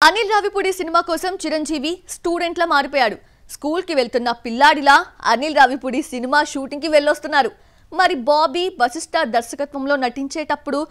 Anil Ravipudi cinema కోసం చిరంజీవి స్టూడెంట్లా మారిపోయాడు. School కి వెళ్తున్న పిల్లాడిలా అనిల్ రావిపూడి సినిమా షూటింగ్ కి వెళ్ళొస్తున్నారు. మరి బాబీ వశిష్ఠ దర్శకత్వంలో నటించేటప్పుడు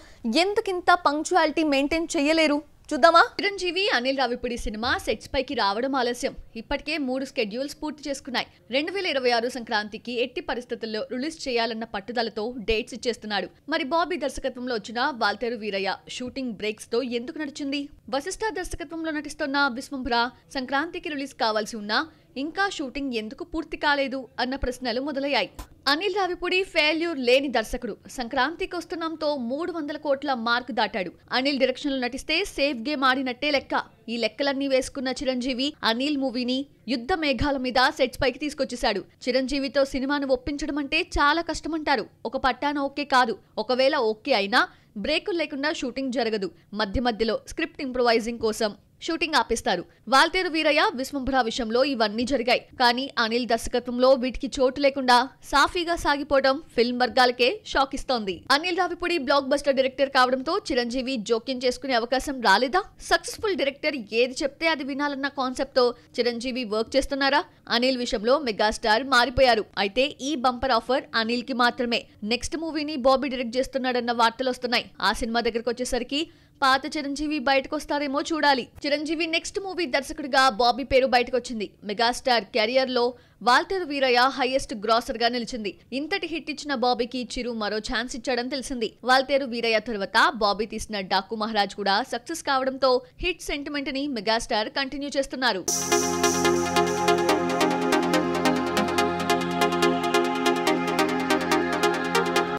ఎందుకింత పంక్చువాలిటీ మెయింటైన్ చేయలేరు? చూద్దామా? చిరంజీవి అనిల్ రావిపూడి సినిమా సెట్స్ పైకి రావడం ఆలస్యం. ఇప్పటికే 3 స్కెడ్యూల్స్ పూర్తి చేసుకున్నాయి. 2026 సంక్రాంతికి ఎట్టి పరిస్థితుల్లో రిలీజ్ చేయాలన్న పట్టుదలతో డేట్స్ ఇచ్చేస్తున్నాడు. మరి బాబీ దర్శకత్వంలో వచ్చిన వాల్తేరు వీరయ్య షూటింగ్ బ్రేక్స్ తో ఎందుకు నడిచింది? వశిష్ఠ దర్శకత్వంలో నటిస్తున్న విశ్వంభర సంక్రాంతికి రిలీజ్ కావాల్సి ఉన్నా ఇంకా షూటింగ్ ఎందుకు పూర్తి కాలేదు అన్న ప్రశ్నలు మొదలయ్యాయి. అనిల్ రావిపూడి ఫెయిల్యూర్ లేని దర్శకుడు. సంక్రాంతికి వస్తున్నాంతో 300 కోట్ల మార్క్ దాటాడు. అనిల్ డైరెక్షన్ లో నటిస్తే సేఫ్ గేమ్ ఆడినట్టే లెక్క. ఈ లెక్కలన్నీ వేసుకున్న చిరంజీవి అనిల్ మూవీని యుద్ధ మేఘాల మీద సెట్స్ పైకి తీసుకొచ్చేశాడు. చిరంజీవితో సినిమాను ఒప్పించడం అంటే చాలా కష్టమంటారు. ఒక పట్టాన ఓకే కాదు. ఒకవేళ ఓకే అయినా బ్రేకులు లేకుండా షూటింగ్ జరగదు. మధ్య మధ్యలో స్క్రిప్ట్ ఇంప్రొవైజింగ్ కోసం షూటింగ్ ఆపేస్తారు. వాల్తేరు వీరయ్య విశ్వంభర విషయంలో ఇవన్నీ జరిగాయి. కానీ అనిల్ దర్శకత్వంలో వీటికి చోటు లేకుండా సాఫీగా సాగిపోవడం ఫిల్మ్ వర్గాలకే షాక్ ఇస్తోంది. Anil Ravipudi block buster director కావడంతో చిరంజీవి జోక్యం చేసుకునే అవకాశం రాలేదా? సక్సెస్ఫుల్ డైరెక్టర్ ఏది చెప్తే అది వినాలన్న కాన్సెప్ట్ తో చిరంజీవి వర్క్ చేస్తున్నారా? అనిల్ విషయంలో మెగాస్టార్ మారిపోయారు. అయితే ఈ బంపర్ ఆఫర్ అనిల్ కి మాత్రమే. నెక్స్ట్ మూవీని బాబీ డైరెక్ట్ చేస్తున్నాడన్న వార్తలు వస్తున్నాయి. ఆ సినిమా దగ్గరకు వచ్చేసరికి పాత చిరంజీవి బయటకు వస్తారేమో చూడాలి. చిరంజీవి నెక్స్ట్ మూవీ దర్శకుడిగా బాబీ పేరు బయటకు వచ్చింది. మెగాస్టార్ కెరియర్ లో వాల్తేరు వీరయ్య హైయెస్ట్ గ్రాసర్ గా నిలిచింది. ఇంతటి హిట్ ఇచ్చిన బాబీకి చిరు మరో ఛాన్స్ ఇచ్చాడని తెలిసింది. వాల్తేరు వీరయ్య తర్వాత బాబీ తీసిన డాకు మహారాజ్ కూడా సక్సెస్ కావడంతో హిట్ సెంటిమెంట్ ని మెగాస్టార్ కంటిన్యూ చేస్తున్నారు.